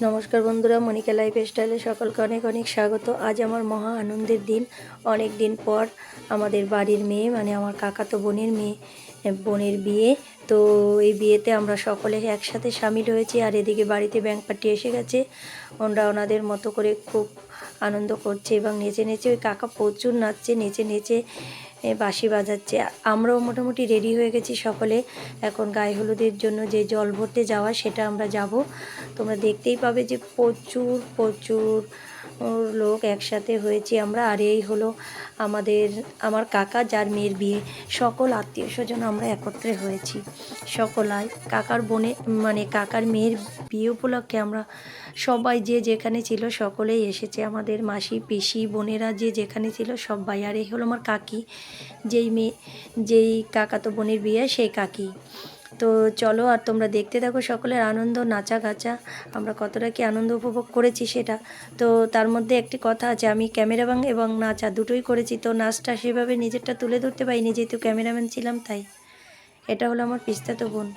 নমস্কার বন্ধুরা, মনিকা লাইফস্টাইলে সকলকে অনেক অনেক স্বাগত। আজ আমার মহা আনন্দের দিন। অনেক দিন পর আমাদের বাড়ির মেয়ে মানে আমার কাকাতো বোনের বিয়ে। তো এই বিয়েতে আমরা সকলে একসাথে সামিল হয়েছি। আর এদিকে বাড়িতে ব্যাংক পার্টি এসে গেছে। ওনাদের মতো করে খুব আনন্দ করছে এবং নেচে নেচে, ওই কাকা প্রচুর নাচছে, নেচে নেচে বাঁশি বাজাচ্ছে। আমরাও মোটামুটি রেডি হয়ে গেছি সকলে। এখন গায়ে হলুদের জন্য যে জল ভরতে যাওয়া, সেটা আমরা যাব। তোমরা দেখতেই পাবে যে প্রচুর প্রচুর লোক একসাথে হয়েছি আমরা। আর এই হলো আমার কাকা যার মেয়ের বিয়ে। সকল আত্মীয় স্বজন আমরা একত্রে হয়েছি। সকলাই কাকার কাকার মেয়ের বিয়ে উপলক্ষে আমরা সবাই যে যেখানে ছিল সকলেই এসেছে। আমাদের মাসি পিসি বোনেরা যে যেখানে ছিল সবাই। আর এই হলো আমার কাকি, যেই কাকাতো বোনের বিয়ে সেই কাকি। তো চলো, আর তোমরা দেখতে থাকো সকলের আনন্দ, নাচা গাচা, আমরা কতটা কি আনন্দ উপভোগ করেছি সেটা। তো তার মধ্যে একটি কথা আছে, আমি ক্যামেরাম্যান এবং নাচা দুটোই করেছি। তো নাচটা সেভাবে নিজেরটা তুলে ধরতে পারিনি, যেহেতু ক্যামেরাম্যান ছিলাম তাই। এটা হলো আমার পিস্তাতো বোন।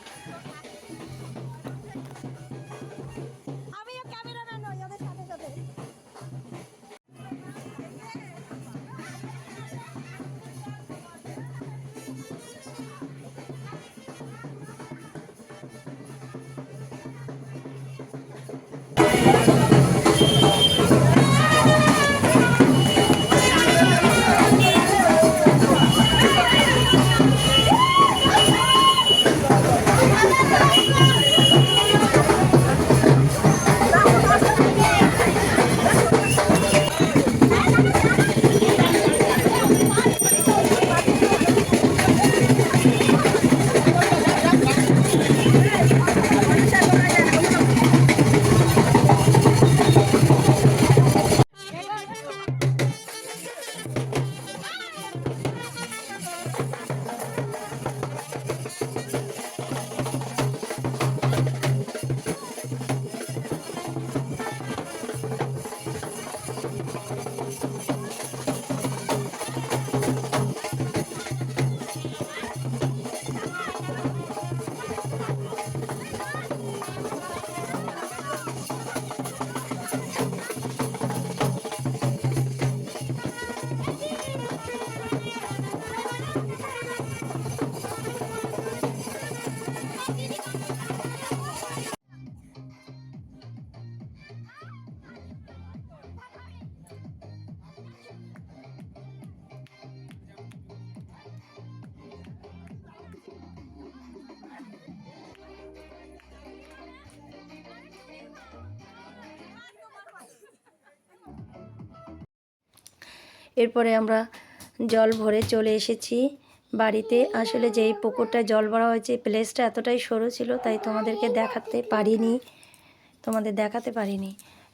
এরপরে আমরা জল ভরে চলে এসেছি বাড়িতে। আসলে যেই পুকুরটায় জল ভরা হয়েছে, প্লেসটা এতটাই সরু ছিল তাই তোমাদের দেখাতে পারিনি।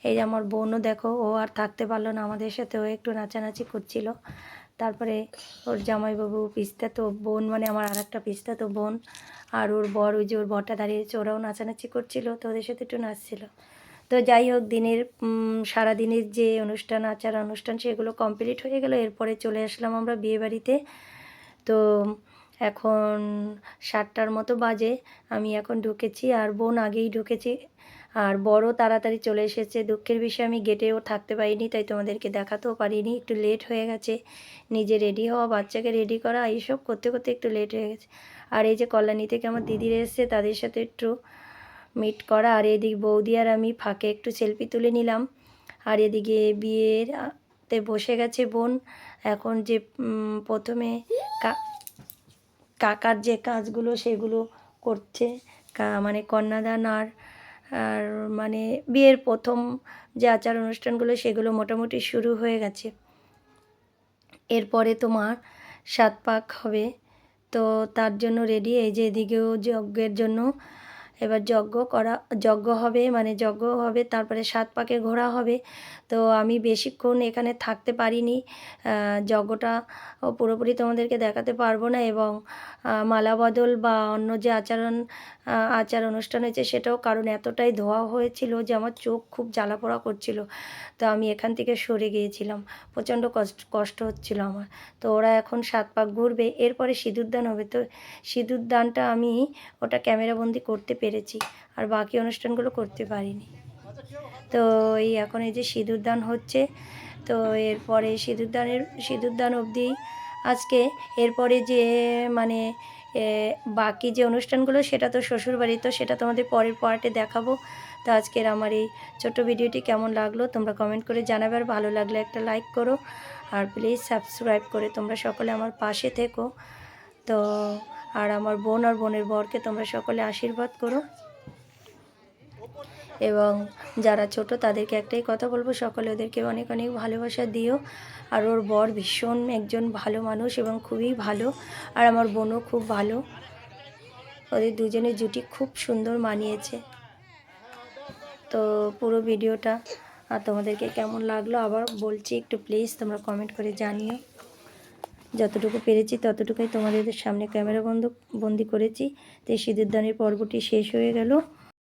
এই আমার বোনও দেখো, ও আর থাকতে পারলো না আমাদের সাথে, ও একটু নাচানাচি করছিল। তারপরে ওর জামাইবাবু, পিস্তাতো বোন মানে আমার আর একটা পিস্তাতো বোন, আর ওর বর, ওই যে ওর বরটা দাঁড়িয়েছে, ওরাও নাচানাচি করছিল, তো ওদের সাথে একটু নাচছিল। তো যাই হোক, সারাদিনের যে আচার অনুষ্ঠান সেগুলো কমপ্লিট হয়ে গেল। এরপরে চলে আসলাম আমরা বিয়েবাড়িতে। তো এখন 7টার মতো বাজে, আমি এখন ঢুকেছি, আর বোন আগেই ঢুকেছি, আর বড় তাড়াতাড়ি চলে এসেছে। দুঃখের বিষয়ে আমি গেটেও থাকতে পারিনি, তাই তোমাদেরকে দেখাতেও পারিনি, একটু লেট হয়ে গেছে। নিজে রেডি হওয়া, বাচ্চাকে রেডি করা, এইসব করতে করতে একটু লেট হয়ে গেছে। আর এই যে কল্যাণী থেকে আমার দিদিরা এসছে, তাদের সাথে একটু মিট করা। আর এদিকে বৌদি আর আমি ফাঁকে একটু সেলফি তুলে নিলাম। আর এদিকে বিয়েতে বসে গেছে বোন। এখন যে প্রথমে কাকার যে কাজগুলো সেগুলো করছে, মানে কন্যাদান আর আর মানে বিয়ের প্রথম যে আচার অনুষ্ঠানগুলো সেগুলো মোটামুটি শুরু হয়ে গেছে। এরপরে তোমার 7 পাক হবে, তো তার জন্য রেডি। এই যে এদিকেও যজ্ঞের জন্য এবার যজ্ঞ হবে, মানে যজ্ঞ হবে, তারপরে 7 পাকে ঘোরা হবে। তো আমি বেশিক্ষণ এখানে থাকতে পারিনি, যজ্ঞটা পুরোপুরি তোমাদেরকে দেখাতে পারবো না। এবং মালা বদল বা অন্য যে আচার অনুষ্ঠান হয়েছে সেটাও, কারণ এতটাই ধোয়া হয়েছিল যে আমার চোখ খুব জ্বালাপোড়া করছিল। তো আমি এখান থেকে সরে গিয়েছিলাম, প্রচণ্ড কষ্ট হচ্ছিল আমার। তো ওরা এখন 7 পাক ঘুরবে, এরপরে সিঁদুরদান হবে। তো সিঁদুরদানটা আমি ওটা ক্যামেরাবন্দি করতে পেরেছি, আর বাকি অনুষ্ঠানগুলো করতে পারিনি। তো এই এখন এই যে সিঁদুরদান হচ্ছে। তো এরপরে সিঁদুরদান অবধি আজকে। এরপরে যে মানে বাকি যে অনুষ্ঠানগুলো সেটা তো শ্বশুরবাড়ি, তো সেটা তোমাদের পরের পার্টে দেখাবো। তো আজকের আমার এই ছোট্ট ভিডিওটি কেমন লাগলো তোমরা কমেন্ট করে জানাবে, আর ভালো লাগলে একটা লাইক করো, আর প্লিজ সাবস্ক্রাইব করে তোমরা সকলে আমার পাশে থেকো। তো আর আমার বোন আর বোনের বরকে তোমরা সকলে আশীর্বাদ করো, এবং যারা ছোট তাদেরকে একটাই কথা বলবো, সকলে ওদেরকে অনেক অনেক ভালোবাসা দিও। আর ওর বর ভীষণ একজন ভালো মানুষ এবং খুবই ভালো, আর আমার বোনও খুব ভালো। ওদের দুজনের জুটি খুব সুন্দর মানিয়েছে। তো পুরো ভিডিওটা আর তোমাদেরকে কেমন লাগলো আবার বলছি, একটু প্লিজ তোমরা কমেন্ট করে জানিও। যতটুকু পেরেছি ততটুকুই তোমাদের সামনে ক্যামেরা বন্দি করেছি। তো এই সিঁদুরদানের পর্বটি শেষ হয়ে গেল।